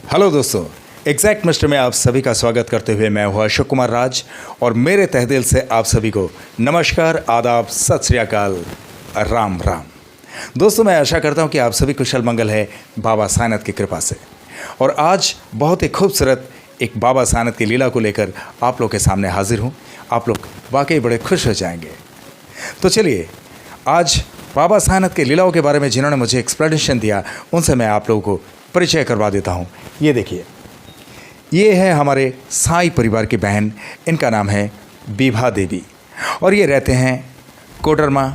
Hello दोस्तों, exact mister में आप सभी का स्वागत करते हुए मैं हूं अशोक कुमार राज और मेरे तहदिल से आप सभी को नमस्कार, आदाब, सत श्री अकाल, राम राम। दोस्तों, मैं आशा करता हूं कि आप सभी कुशल मंगल है बाबा साईनाथ की कृपा से। और आज बहुत ही खूबसूरत एक बाबा साईनाथ की लीला को लेकर आप लोग के सामने हाजिर हूँ। आप लोग वाकई बड़े खुश हो जाएंगे। तो चलिए, आज बाबा साईनाथ की लीलाओं के बारे में जिन्होंने मुझे एक्सप्लेनेशन दिया उनसे मैं आप लोगों को परिचय करवा देता हूँ। ये देखिए, ये है हमारे साई परिवार की बहन। इनका नाम है विभा देवी और ये रहते हैं कोडरमा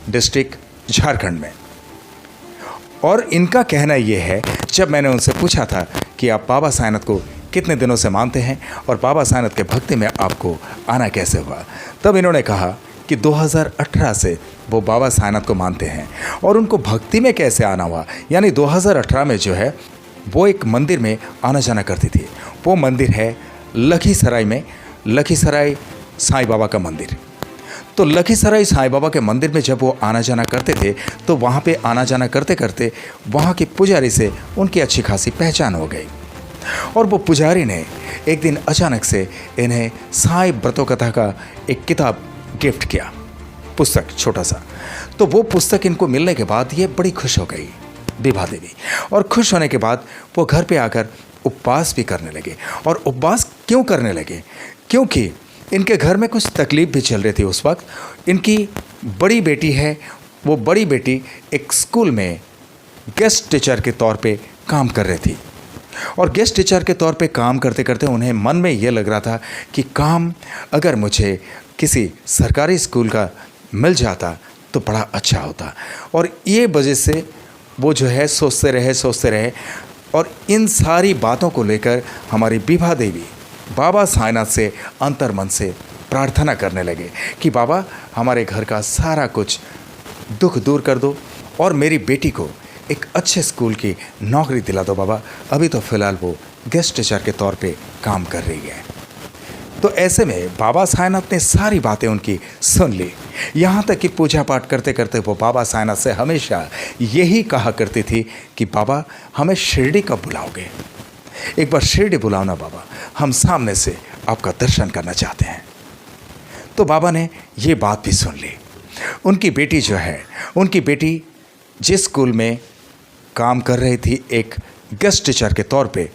डिस्ट्रिक्ट झारखंड में। और इनका कहना ये है, जब मैंने उनसे पूछा था कि आप बाबा साईनाथ को कितने दिनों से मानते हैं और बाबा साईनाथ के भक्ति में आपको आना कैसे हुआ, तब इन्होंने कहा कि 2018 से वो बाबा साईनाथ को मानते हैं। और उनको भक्ति में कैसे आना हुआ, यानी 2018 में जो है वो एक मंदिर में आना जाना करती थी। वो मंदिर है लखीसराय में, लखीसराय साईं बाबा का मंदिर। तो लखीसराय साईं बाबा के मंदिर में जब वो आना जाना करते थे तो वहाँ पे आना जाना करते करते वहाँ के पुजारी से उनकी अच्छी खासी पहचान हो गई। और वो पुजारी ने एक दिन अचानक से इन्हें साईं व्रतों कथा का एक किताब गिफ्ट किया, पुस्तक छोटा सा। तो वो पुस्तक इनको मिलने के बाद ये बड़ी खुश हो गई विभा देवी। और खुश होने के बाद वो घर पे आकर उपवास भी करने लगे। और उपवास क्यों करने लगे? क्योंकि इनके घर में कुछ तकलीफ भी चल रही थी उस वक्त। इनकी बड़ी बेटी है, वो बड़ी बेटी एक स्कूल में गेस्ट टीचर के तौर पे काम कर रही थी। और गेस्ट टीचर के तौर पे काम करते करते उन्हें मन में ये लग रहा था कि काम अगर मुझे किसी सरकारी स्कूल का मिल जाता तो बड़ा अच्छा होता। और ये वजह से वो जो है सोचते रहे। और इन सारी बातों को लेकर हमारी विभा देवी बाबा साईनाथ से अंतर्मन से प्रार्थना करने लगे कि बाबा, हमारे घर का सारा कुछ दुख दूर कर दो और मेरी बेटी को एक अच्छे स्कूल की नौकरी दिला दो बाबा। अभी तो फ़िलहाल वो गेस्ट टीचर के तौर पे काम कर रही है। तो ऐसे में बाबा साईनाथ ने सारी बातें उनकी सुन ली। यहाँ तक कि पूजा पाठ करते करते वो बाबा साईनाथ से हमेशा यही कहा करती थी कि बाबा, हमें शिरडी कब बुलाओगे? एक बार शिरडी बुलाओ ना बाबा, हम सामने से आपका दर्शन करना चाहते हैं। तो बाबा ने ये बात भी सुन ली। उनकी बेटी जो है, उनकी बेटी जिस स्कूल में काम कर रही थी एक गेस्ट टीचर के तौर पे,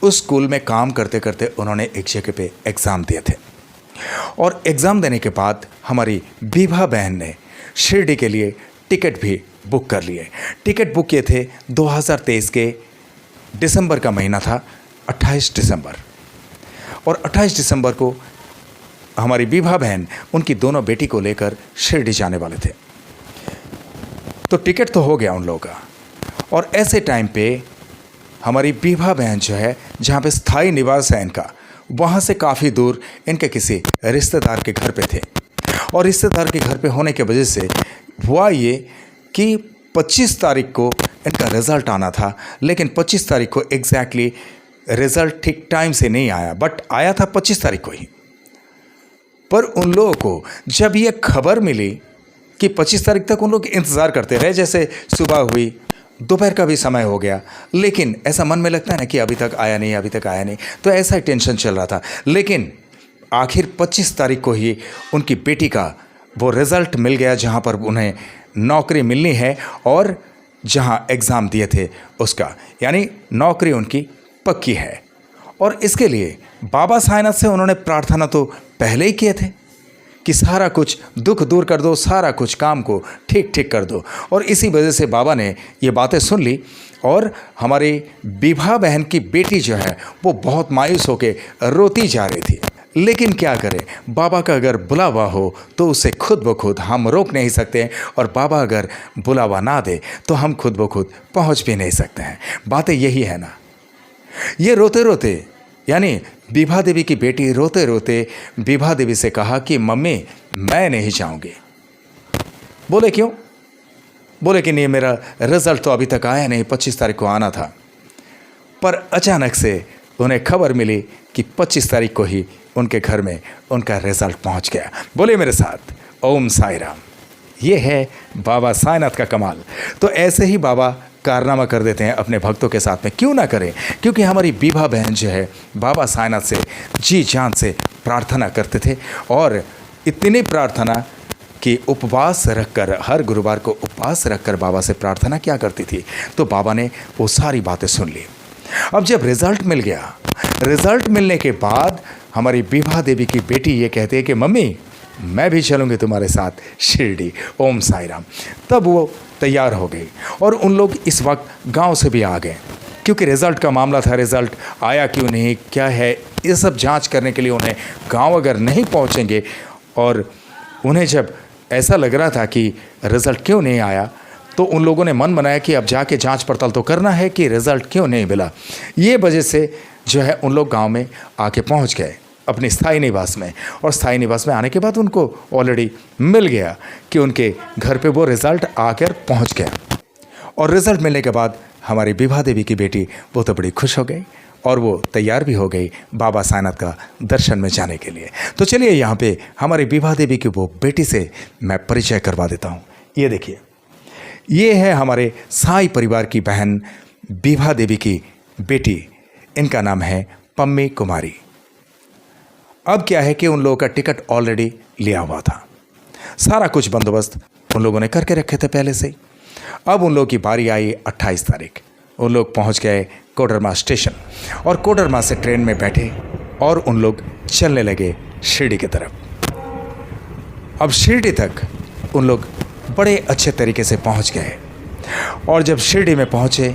उस स्कूल में काम करते करते उन्होंने एक जगह पे एग्ज़ाम दिए थे। और एग्ज़ाम देने के बाद हमारी विभा बहन ने शिरडी के लिए टिकट भी बुक कर लिए। टिकट बुक किए थे 2023 के दिसंबर का महीना था, 28 दिसंबर। और 28 दिसंबर को हमारी विभा बहन उनकी दोनों बेटी को लेकर शिरडी जाने वाले थे। तो टिकट तो हो गया उन लोगों का। और ऐसे टाइम पे हमारी विभा बहन जो है, जहाँ पे स्थायी निवास है इनका, वहाँ से काफ़ी दूर इनके किसी रिश्तेदार के घर पे थे। और रिश्तेदार के घर पे होने की वजह से हुआ ये कि 25 तारीख को इनका रिज़ल्ट आना था, लेकिन 25 तारीख को एग्जैक्टली रिज़ल्ट ठीक टाइम से नहीं आया, बट आया था 25 तारीख को ही। पर उन लोगों को जब ये खबर मिली कि 25 तारीख तक उन लोग इंतज़ार करते रहे, जैसे सुबह हुई, दोपहर का भी समय हो गया, लेकिन ऐसा मन में लगता है ना कि अभी तक आया नहीं, तो ऐसा ही टेंशन चल रहा था। लेकिन आखिर 25 तारीख को ही उनकी बेटी का वो रिज़ल्ट मिल गया, जहाँ पर उन्हें नौकरी मिलनी है और जहाँ एग्ज़ाम दिए थे उसका, यानी नौकरी उनकी पक्की है। और इसके लिए बाबा साईनाथ से उन्होंने प्रार्थना तो पहले ही किए थे कि सारा कुछ दुख दूर कर दो, सारा कुछ काम को ठीक ठीक कर दो। और इसी वजह से बाबा ने ये बातें सुन ली। और हमारी विभा बहन की बेटी जो है वो बहुत मायूस होकर रोती जा रही थी। लेकिन क्या करें, बाबा का अगर बुलावा हो तो उसे खुद ब खुद हम रोक नहीं सकते, और बाबा अगर बुलावा ना दे तो हम खुद ब खुद पहुँच भी नहीं सकते हैं। बातें यही है ना। ये रोते रोते, यानी विभा देवी की बेटी रोते रोते विभा देवी से कहा कि मम्मी, मैं नहीं जाऊंगी। बोले क्यों? बोले कि नहीं, मेरा रिज़ल्ट तो अभी तक आया नहीं, 25 तारीख को आना था। पर अचानक से उन्हें खबर मिली कि 25 तारीख को ही उनके घर में उनका रिज़ल्ट पहुंच गया। बोले मेरे साथ, ओम साई राम। ये है बाबा साईनाथ का कमाल। तो ऐसे ही बाबा कारनामा कर देते हैं अपने भक्तों के साथ में। क्यों ना करें, क्योंकि हमारी बीभा बहन जो है बाबा साईनाथ से जी जान से प्रार्थना करते थे, और इतनी प्रार्थना कि उपवास रखकर, हर गुरुवार को उपवास रखकर बाबा से प्रार्थना क्या करती थी। तो बाबा ने वो सारी बातें सुन ली। अब जब रिज़ल्ट मिल गया, रिज़ल्ट मिलने के बाद हमारी बीभा देवी की बेटी ये कहती है कि मम्मी मैं भी चलूँगी तुम्हारे साथ शिरडी, ओम साई राम। तब वो तैयार हो गई और उन लोग इस वक्त गांव से भी आ गए, क्योंकि रिज़ल्ट का मामला था। रिज़ल्ट आया क्यों नहीं, क्या है, ये सब जांच करने के लिए उन्हें गांव अगर नहीं पहुंचेंगे, और उन्हें जब ऐसा लग रहा था कि रिज़ल्ट क्यों नहीं आया, तो उन लोगों ने मन बनाया कि अब जाके जांच पड़ताल तो करना है कि रिज़ल्ट क्यों नहीं मिला। ये वजह से जो है उन लोग गांव में आके पहुंच गए अपने स्थायी निवास में, और स्थायी निवास में आने के बाद उनको ऑलरेडी मिल गया कि उनके घर पे वो रिज़ल्ट आकर पहुंच गया। और रिज़ल्ट मिलने के बाद हमारी बीभा देवी की बेटी वो तो बड़ी खुश हो गई, और वो तैयार भी हो गई बाबा साईनाथ का दर्शन में जाने के लिए। तो चलिए यहाँ पे हमारी बीभा देवी की वो बेटी से मैं परिचय करवा देता हूँ। ये देखिए, ये है हमारे साई परिवार की बहन बीभा देवी की बेटी। इनका नाम है पम्मी कुमारी। अब क्या है कि उन लोगों का टिकट ऑलरेडी लिया हुआ था, सारा कुछ बंदोबस्त उन लोगों ने करके रखे थे पहले से ही। अब उन लोगों की बारी आई 28 तारीख। उन लोग पहुंच गए कोडरमा स्टेशन, और कोडरमा से ट्रेन में बैठे और उन लोग चलने लगे शिरडी की तरफ। अब शिरडी तक उन लोग बड़े अच्छे तरीके से पहुंच गए, और जब शिरडी में पहुंचे,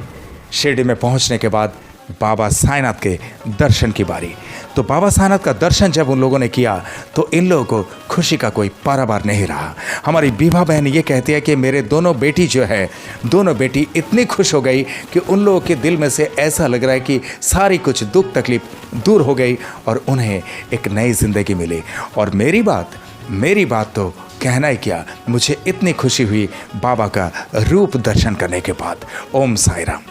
शिरडी में पहुंचने के बाद बाबा साईनाथ के दर्शन की बारी। तो बाबा साईनाथ का दर्शन जब उन लोगों ने किया तो इन लोगों को खुशी का कोई पारावार नहीं रहा। हमारी बीभा बहन ये कहती है कि मेरे दोनों बेटी जो है, दोनों बेटी इतनी खुश हो गई कि उन लोगों के दिल में से ऐसा लग रहा है कि सारी कुछ दुख तकलीफ दूर हो गई और उन्हें एक नई ज़िंदगी मिली। और मेरी बात तो कहना ही क्या, मुझे इतनी खुशी हुई बाबा का रूप दर्शन करने के बाद। ओम साई राम।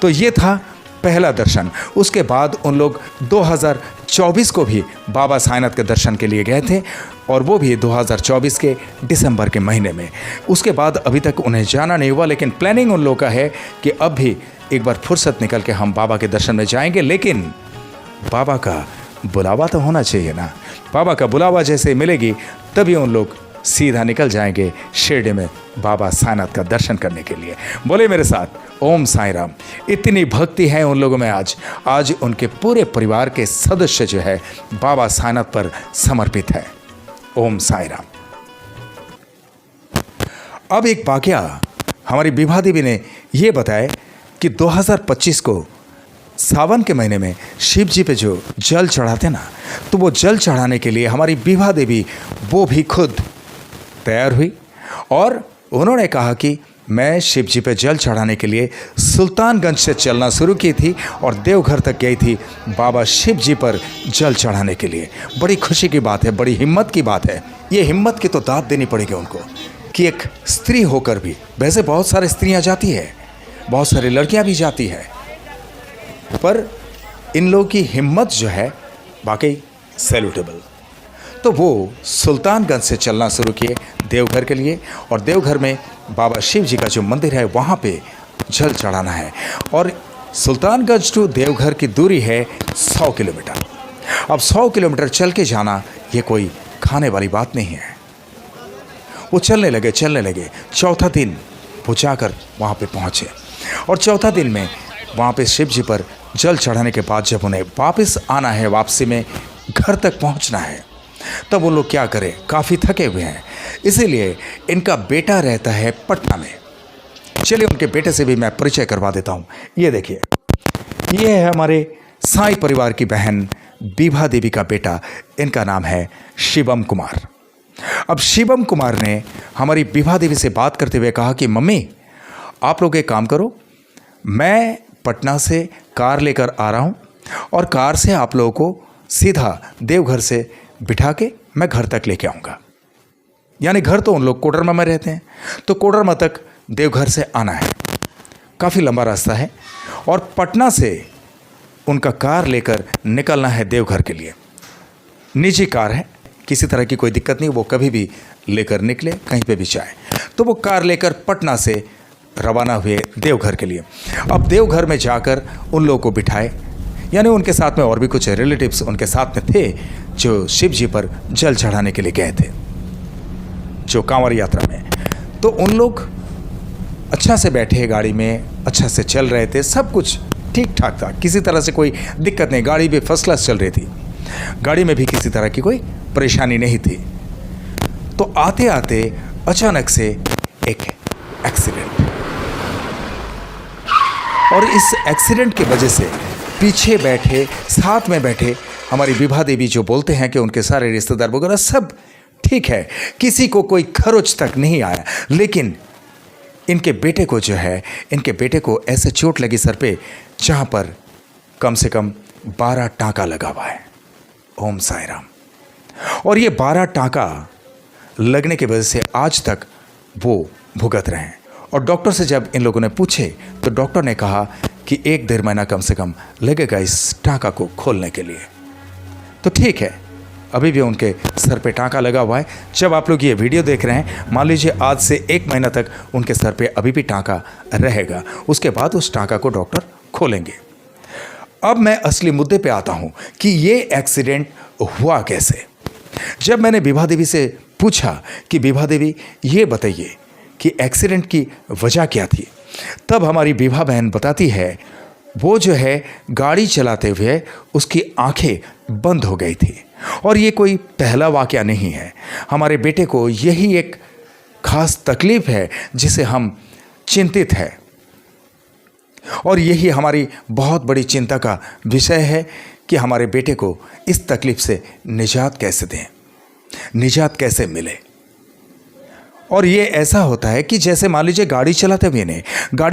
तो ये था पहला दर्शन। उसके बाद उन लोग 2024 को भी बाबा साईनाथ के दर्शन के लिए गए थे, और वो भी 2024 के दिसंबर के महीने में। उसके बाद अभी तक उन्हें जाना नहीं हुआ, लेकिन प्लानिंग उन लोगों का है कि अब भी एक बार फुर्सत निकल के हम बाबा के दर्शन में जाएंगे। लेकिन बाबा का बुलावा तो होना चाहिए ना। बाबा का बुलावा जैसे मिलेगी तभी उन लोग सीधा निकल जाएंगे शिरडी में बाबा साईनाथ का दर्शन करने के लिए। बोले मेरे साथ ओम साई राम। इतनी भक्ति है उन लोगों में। आज उनके पूरे परिवार के सदस्य जो है बाबा साईनाथ पर समर्पित है। ओम साई राम। अब एक वाकया हमारी बीभा देवी ने यह बताया कि 2025 को सावन के महीने में शिव जी पे जो जल चढ़ाते ना, तो वो जल चढ़ाने के लिए हमारी बीभा देवी वो भी खुद तैयार हुई, और उन्होंने कहा कि मैं शिव जी पे जल चढ़ाने के लिए सुल्तानगंज से चलना शुरू की थी और देवघर तक गई थी बाबा शिव जी पर जल चढ़ाने के लिए। बड़ी खुशी की बात है, बड़ी हिम्मत की बात है। ये हिम्मत की तो दाद देनी पड़ेगी उनको कि एक स्त्री होकर भी, वैसे बहुत सारी स्त्रियां जाती है, बहुत सारी लड़कियां भी जाती है, पर इन लोगों की हिम्मत जो है वाकई सैल्यूटेबल। तो वो सुल्तानगंज से चलना शुरू किए देवघर के लिए, और देवघर में बाबा शिव जी का जो मंदिर है वहाँ पे जल चढ़ाना है। और सुल्तानगंज टू देवघर की दूरी है 100 किलोमीटर। अब 100 किलोमीटर चल के जाना ये कोई खाने वाली बात नहीं है। वो चलने लगे। चौथा दिन वो जाकर वहाँ पे पहुँचे, और चौथा दिन में वहाँ पे शिव जी पर जल चढ़ाने के बाद जब उन्हें वापस आना है, वापसी में घर तक पहुँचना है, तब वो लोग क्या करें, काफ़ी थके हुए हैं। इसीलिए इनका बेटा रहता है पटना में। चलिए उनके बेटे से भी मैं परिचय करवा देता हूँ। ये देखिए, ये है हमारे साई परिवार की बहन बीभा देवी का बेटा। इनका नाम है शिवम कुमार। अब शिवम कुमार ने हमारी बीभा देवी से बात करते हुए कहा कि मम्मी आप लोग एक काम करो, मैं पटना से कार लेकर आ रहा हूँ, और कार से आप लोगों को सीधा देवघर से बिठा के मैं घर तक लेके आऊँगा। यानी घर तो उन लोग कोडरमा में रहते हैं, तो कोडरमा तक देवघर से आना है, काफ़ी लंबा रास्ता है, और पटना से उनका कार लेकर निकलना है देवघर के लिए। निजी कार है, किसी तरह की कोई दिक्कत नहीं, वो कभी भी लेकर निकले, कहीं पे भी जाए। तो वो कार लेकर पटना से रवाना हुए देवघर के लिए। अब देवघर में जाकर उन लोगों को बिठाए, यानी उनके साथ में और भी कुछ रिलेटिव्स उनके साथ में थे जो शिव जी पर जल चढ़ाने के लिए गए थे, जो कांवड़ यात्रा में। तो उन लोग अच्छा से बैठे गाड़ी में, अच्छा से चल रहे थे, सब कुछ ठीक ठाक था, किसी तरह से कोई दिक्कत नहीं, गाड़ी भी फर्स्ट क्लास चल रही थी, गाड़ी में भी किसी तरह की कोई परेशानी नहीं थी। तो आते आते अचानक से एक एक्सीडेंट, और इस एक्सीडेंट की वजह से पीछे बैठे, साथ में बैठे हमारी विभा देवी जो बोलते हैं कि उनके सारे रिश्तेदार वगैरह सब ठीक है, किसी को कोई खरोच तक नहीं आया, लेकिन इनके बेटे को जो है, इनके बेटे को ऐसे चोट लगी सर पे जहाँ पर कम से कम 12 टाँका लगा हुआ है। ओम साई राम। और ये 12 टाँका लगने की वजह से आज तक वो भुगत रहे हैं। और डॉक्टर से जब इन लोगों ने पूछे तो डॉक्टर ने कहा कि 1-1.5 महीना कम से कम लगेगा इस टाँका को खोलने के लिए। तो ठीक है, अभी भी उनके सर पे टाँका लगा हुआ है। जब आप लोग ये वीडियो देख रहे हैं, मान लीजिए आज से 1 महीना तक उनके सर पे अभी भी टाँका रहेगा, उसके बाद उस टाँका को डॉक्टर खोलेंगे। अब मैं असली मुद्दे पे आता हूँ कि ये एक्सीडेंट हुआ कैसे। जब मैंने विभा देवी से पूछा कि विभा देवी ये बताइए कि एक्सीडेंट की वजह क्या थी, तब हमारी विभा बहन बताती है वो जो है गाड़ी चलाते हुए उसकी आंखें बंद हो गई थी। और ये कोई पहला वाकया नहीं है, हमारे बेटे को यही एक खास तकलीफ है जिसे हम चिंतित हैं, और यही हमारी बहुत बड़ी चिंता का विषय है कि हमारे बेटे को इस तकलीफ से निजात कैसे दें, निजात कैसे मिले। और ये ऐसा होता है कि जैसे मान लीजिए गाड़ी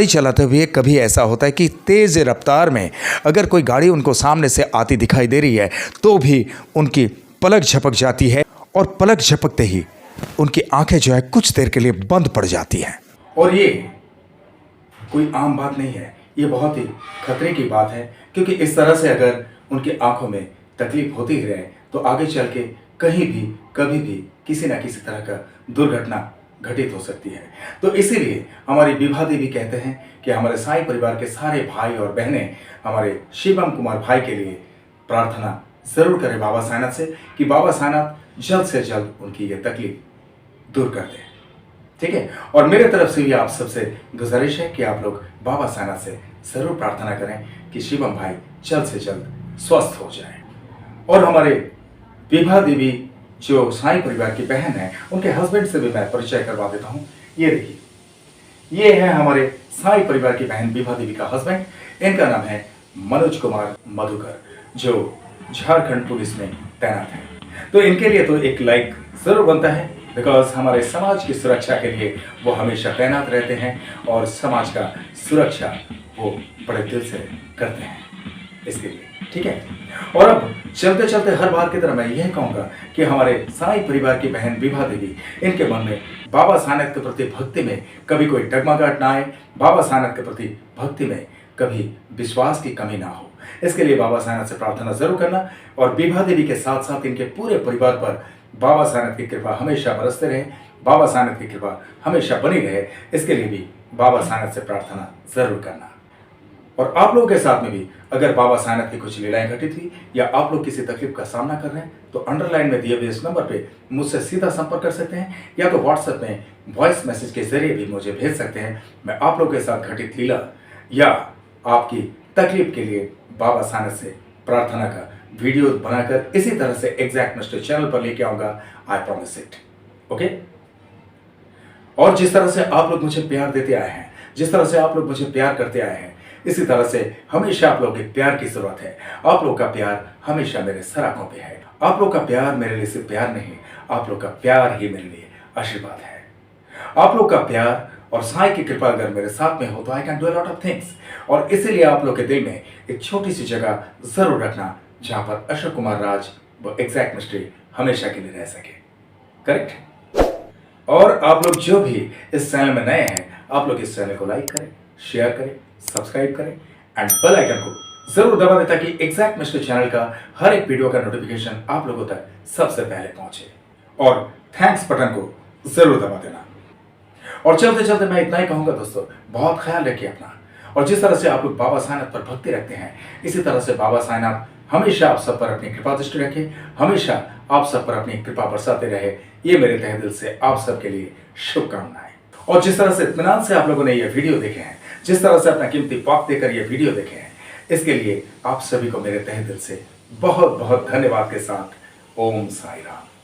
चलाते हुए कभी ऐसा होता है कि तेज़ रफ्तार में अगर कोई गाड़ी उनको सामने से आती दिखाई दे रही है तो भी उनकी पलक झपक जाती है, और पलक झपकते ही उनकी आंखें जो है कुछ देर के लिए बंद पड़ जाती हैं। और ये कोई आम बात नहीं है, ये बहुत ही खतरे की बात है, क्योंकि इस तरह से अगर उनकी आंखों में तकलीफ होती रहे तो आगे चल के कहीं भी कभी भी किसी न किसी तरह का दुर्घटना घटित हो सकती है। तो इसीलिए हमारी विभा देवी कहते हैं कि हमारे साईं परिवार के सारे भाई और बहनें हमारे शिवम कुमार भाई के लिए प्रार्थना जरूर करें बाबा साईनाथ से कि बाबा साईनाथ जल्द से जल्द उनकी ये तकलीफ दूर कर दें। ठीक है, और मेरे तरफ से भी आप सबसे गुजारिश है कि आप लोग बाबा साईनाथ से जरूर प्रार्थना करें कि शिवम भाई जल्द से जल्द स्वस्थ हो जाए। और हमारे विभा देवी जो साईं परिवार की बहन है, उनके हस्बैंड से भी मैं परिचय करवा देता हूँ। ये देखिए, ये है हमारे साईं परिवार की बहन विभा देवी का हस्बैंड। इनका नाम है मनोज कुमार मधुकर, जो झारखंड पुलिस में तैनात है। तो इनके लिए तो एक लाइक जरूर बनता है, बिकॉज हमारे समाज की सुरक्षा के लिए वो हमेशा तैनात रहते हैं और समाज का सुरक्षा वो बड़े दिल से करते हैं इसके लिए। ठीक है, और अब चलते चलते हर बार की तरह मैं यह कहूंगा कि हमारे साईं परिवार की बहन विभा देवी, इनके मन में बाबा साईनाथ के प्रति भक्ति में कभी कोई डगमगाहट ना आए, बाबा साईनाथ के प्रति भक्ति में कभी विश्वास की कमी ना हो, इसके लिए बाबा साईनाथ से प्रार्थना जरूर करना। और विभा देवी के साथ साथ इनके पूरे परिवार पर बाबा साईनाथ की कृपा हमेशा बरसते रहे, बाबा साईनाथ की कृपा हमेशा बनी रहे, इसके लिए भी बाबा साईनाथ से प्रार्थना जरूर करना। और आप लोगों के साथ में भी अगर बाबा साईनाथ की कुछ लीलाएं घटित हुई या आप लोग किसी तकलीफ का सामना कर रहे हैं तो अंडरलाइन में दिए हुए इस नंबर पे मुझसे सीधा संपर्क कर सकते हैं, या तो व्हाट्सएप में वॉइस मैसेज के जरिए भी मुझे भेज सकते हैं। मैं आप लोगों के साथ घटित लीला या आपकी तकलीफ के लिए बाबा साईनाथ से प्रार्थना का वीडियो बनाकर इसी तरह से एग्जैक्ट मिस्टर चैनल पर लेके आऊंगा, आई प्रॉमिस इट। ओके, और जिस तरह से आप लोग मुझे प्यार देते आए हैं, जिस तरह से आप लोग मुझे प्यार करते आए हैं, इसी तरह से हमेशा आप लोगों के प्यार की जरूरत है। आप लोग का प्यार हमेशा मेरे सराखों पे है। आप लोग का प्यार मेरे लिए सिर्फ प्यार नहीं, आप लोग का प्यार ही मेरे लिए आशीर्वाद है। आप लोग का प्यार और साईं की कृपा अगर मेरे साथ में हो तो I can do a lot of things. और इसीलिए आप लोग के दिल में एक छोटी सी जगह जरूर रखना जहां पर अशोक कुमार राज वो एग्जैक्ट मिस्ट्री हमेशा के लिए रह सके। करेक्ट? और आप लोग जो भी इस चैनल में नए हैं, आप लोग इस चैनल को लाइक करें, शेयर करें, सब्सक्राइब करें एंड बेल आइकन को जरूर दबा दें ताकि एग्जैक्ट मिस्टर चैनल का हर एक वीडियो का नोटिफिकेशन आप लोगों तक सबसे पहले पहुंचे। और थैंक्स बटन को जरूर दबा देना। और चलते चलते मैं इतना ही कहूंगा दोस्तों, बहुत ख्याल रखिए अपना। और जिस तरह से आप लोग बाबा साईनाथ पर भक्ति रखते हैं, इसी तरह से बाबा साईनाथ हमेशा आप सब पर अपनी कृपा दृष्टि रखे, हमेशा आप सब पर अपनी कृपा बरसाते रहे। ये मेरे तहे दिल से आप सबके लिए शुभकामनाएं। और जिस तरह से इत्मीनान से आप लोगों ने ये वीडियो देखे हैं, जिस तरह से अपना कीमती वक्त देकर ये वीडियो देखे हैं, इसके लिए आप सभी को मेरे तहे दिल से बहुत बहुत धन्यवाद के साथ ओम साई राम।